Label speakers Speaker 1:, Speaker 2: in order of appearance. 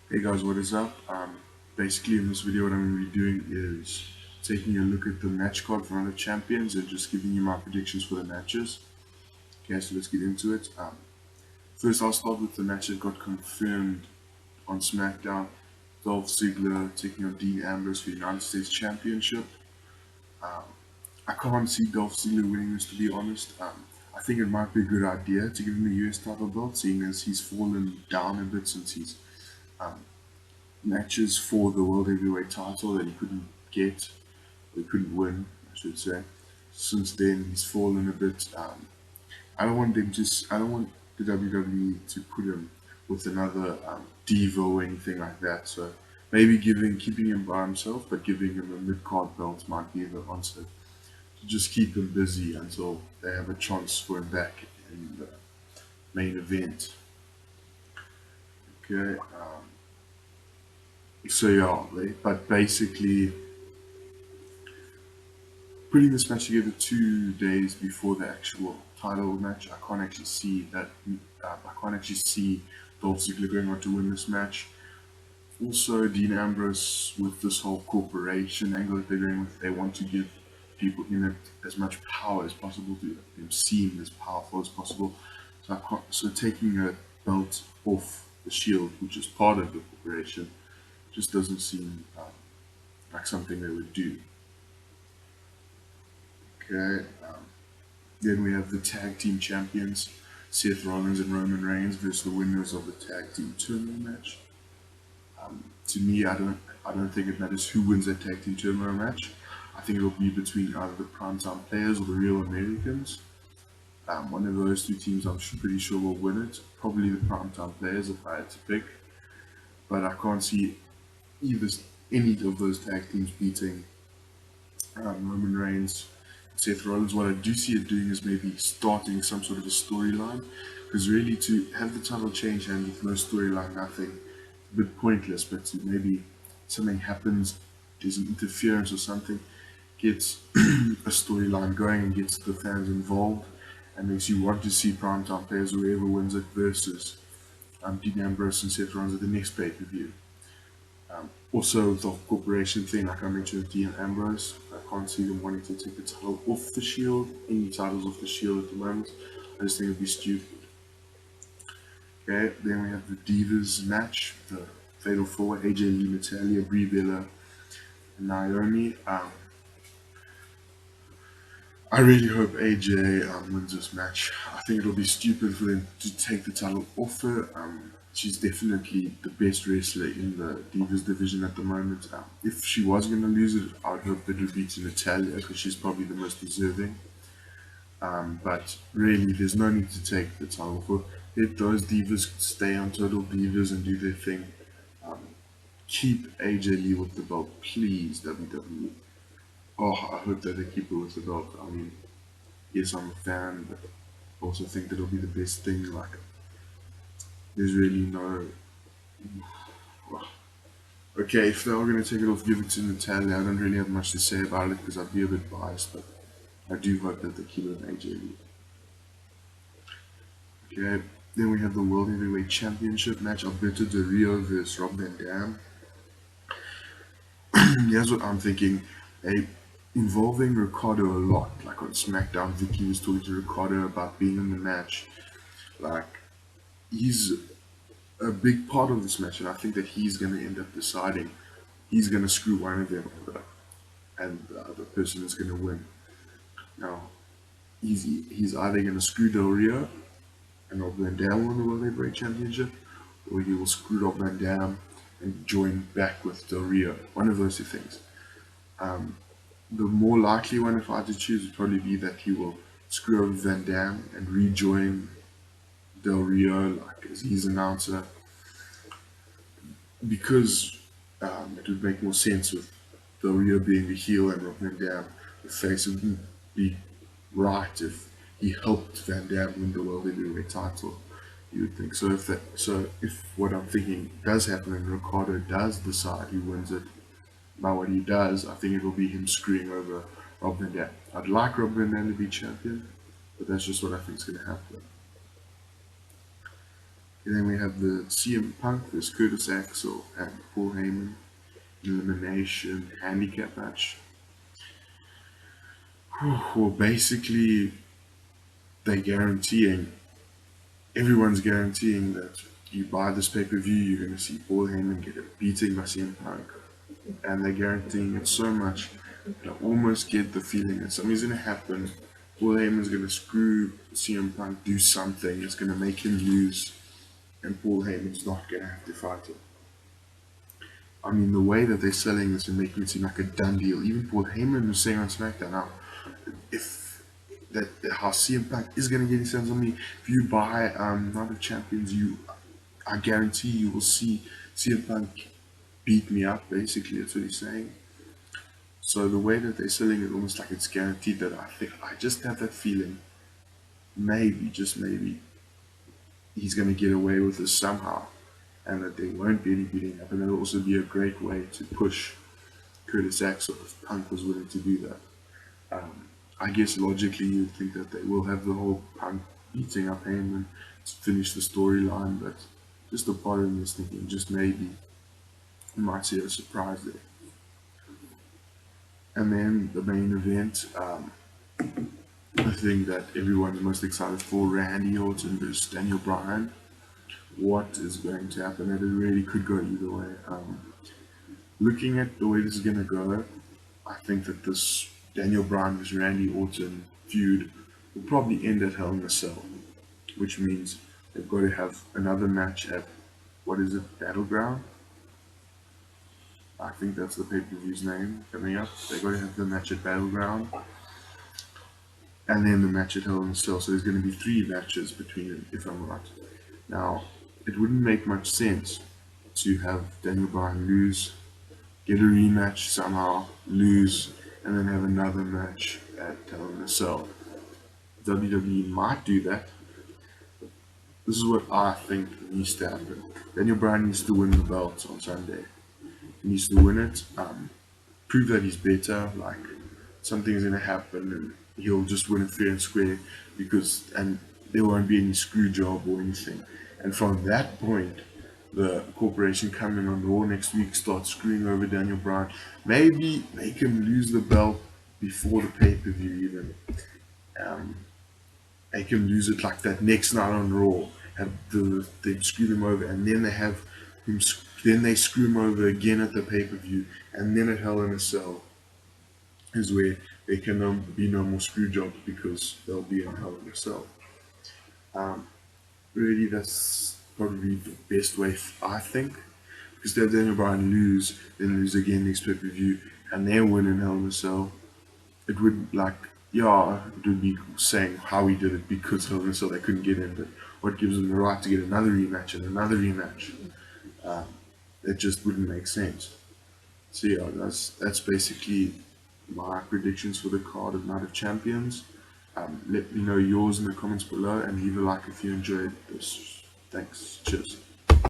Speaker 1: Hey guys, what is up? Basically in this video what I'm going to be doing is taking a look at the match card for other champions and just giving you my predictions for the matches. Okay, so let's get into it. First I'll start with the match that got confirmed on SmackDown. Dolph Ziggler taking on Dean Ambrose for the United States Championship. Um, I can't see Dolph Ziggler winning this, to be honest. I think it might be a good idea to give him the US title belt, seeing as he's fallen down a bit since he's um, matches for the World Heavyweight title that he couldn't get, or he couldn't win, I should say. Since then, he's fallen a bit. I don't want the WWE to put him with another diva or anything like that. So maybe keeping him by himself, but giving him a mid card belt might be the answer. To just keep him busy until they have a chance for him back in the main event. Okay. So yeah, but basically putting this match together 2 days before the actual title match, I can't actually see that. I can't actually see Dolph Ziggler going on to win this match. Also, Dean Ambrose with this whole corporation angle that they're going with, they want to give people in it as much power as possible to them seem as powerful as possible. So taking a belt off the Shield, which is part of the corporation, just doesn't seem like something they would do. Okay. Then we have the tag team champions, Seth Rollins and Roman Reigns versus the winners of the tag team tournament match. To me, I don't think it matters who wins that tag team tournament match. I think it'll be between either the primetime players or the Real Americans. One of those two teams, pretty sure will win it. Probably the primetime players if I had to pick, but I can't see either any of those tag teams beating Roman Reigns, Seth Rollins. What I do see it doing is maybe starting some sort of a storyline, because really to have the title change hands with no storyline, nothing, a bit pointless. But to maybe something happens, there's an interference or something, gets a storyline going and gets the fans involved, and makes you want to see primetime players, whoever wins it, versus Dean Ambrose and Seth Rollins at the next pay-per-view. Also, the corporation thing, like I mentioned with Dean Ambrose, I can't see them wanting to take the title off the Shield, any titles off the Shield at the moment. I just think it'd be stupid. Okay, then we have the Divas match, the Fatal Four: AJ Lee, Natalia, Brie Bella, and Naomi. I really hope AJ wins this match. I think it'll be stupid for them to take the title off her. She's definitely the best wrestler in the Divas division at the moment. If she was going to lose it, I'd hope that it would be to Natalia because she's probably the most deserving. But really, there's no need to take the title for. Let those Divas stay on Total Divas and do their thing. Um, Keep AJ Lee with the belt, please, WWE. Oh, I hope that they keep her with the belt. I mean, yes, I'm a fan, but I also think that it'll be the best thing. Like, there's really no. Okay, if they were going to take it off, give it to Natalia. I don't really have much to say about it because I'd be a bit biased, but I do hope that they keep it in AJ Lee. Okay, then we have the World Heavyweight Championship match: Alberto Del Rio versus Rob Van Dam. Here's what I'm thinking: involving Ricardo a lot. Like on SmackDown, Vicky was talking to Ricardo about being in the match. Like, he's a big part of this match, and I think that he's going to end up deciding he's going to screw one of them over, and the other person is going to win. Now, he's either going to screw Del Rio and Rob Van Dam win the World Heavyweight Championship, or he will screw Rob Van Dam and join back with Del Rio. One of those two things. The more likely one, if I had to choose, would probably be that he will screw over Van Dam and rejoin Del Rio, like as his announcer, because it would make more sense with Del Rio being the heel and Rob Van Dam the face. It wouldn't be right if he helped Van Dam win the World Heavyweight title. You would think so. If what I'm thinking does happen and Ricardo does decide he wins it by what he does, I think it will be him screwing over Rob Van Dam. I'd like Rob Van Dam to be champion, but that's just what I think is going to happen. And then we have the CM Punk vs Curtis Axel and Paul Heyman elimination handicap match. Well, basically, they're guaranteeing, everyone's guaranteeing that you buy this pay per view, you're going to see Paul Heyman get a beating by CM Punk. And they're guaranteeing it so much that I almost get the feeling that something's going to happen. Paul Heyman's going to screw CM Punk, do something, it's going to make him lose, and Paul Heyman's not going to have to fight him. I mean, the way that they're selling this and making it seem like a done deal. Even Paul Heyman was saying on SmackDown, now, if that how CM Punk is going to get his hands on me, if you buy Night of Champions, I guarantee you will see CM Punk beat me up. Basically, that's what he's saying. So the way that they're selling it, almost like it's guaranteed, that I just have that feeling, maybe, just maybe, he's going to get away with this somehow, and that there won't be any beating up, and it'll also be a great way to push Curtis Axel if Punk was willing to do that. I guess logically you'd think that they will have the whole Punk beating up Heyman to finish the storyline, but just a part of me is thinking just maybe we might see a surprise there. And then the main event, the thing that everyone's most excited for, Randy Orton versus Daniel Bryan. What is going to happen? And it really could go either way. Looking at the way this is going to go, I think that this Daniel Bryan versus Randy Orton feud will probably end at Hell in a Cell, which means they've got to have another match at, what is it, Battleground? I think that's the pay-per-view's name coming up. They've got to have the match at Battleground, and then the match at Hell in a Cell. So there's going to be 3 matches between them, if I'm right. Now, it wouldn't make much sense to have Daniel Bryan lose, get a rematch somehow, lose, and then have another match at Hell in a Cell. WWE might do that. This is what I think needs to happen. Daniel Bryan needs to win the belt on Sunday. He needs to win it, prove that he's better, like something's going to happen and he'll just win it fair and square, and there won't be any screw job or anything. And from that point, the corporation coming on Raw next week starts screwing over Daniel Bryan. Maybe make him lose the belt before the pay-per-view even. Make him lose it like that next night on Raw. They screw him over, and then they have him. Then they screw him over again at the pay-per-view, and then at Hell in a Cell is where there can be no more screw jobs because they'll be in Hell in a Cell. Really, that's probably the best way, I think, because they have Daniel Bryan lose, then lose again next pay-per-view, and then win in Hell in a Cell. It would, it would be saying how he did it because Hell in a Cell they couldn't get in, but what gives them the right to get another rematch and another rematch? It just wouldn't make sense. So yeah, that's basically my predictions for the card of Night of Champions. Let me know yours in the comments below, and leave a like if you enjoyed this. Thanks. Cheers.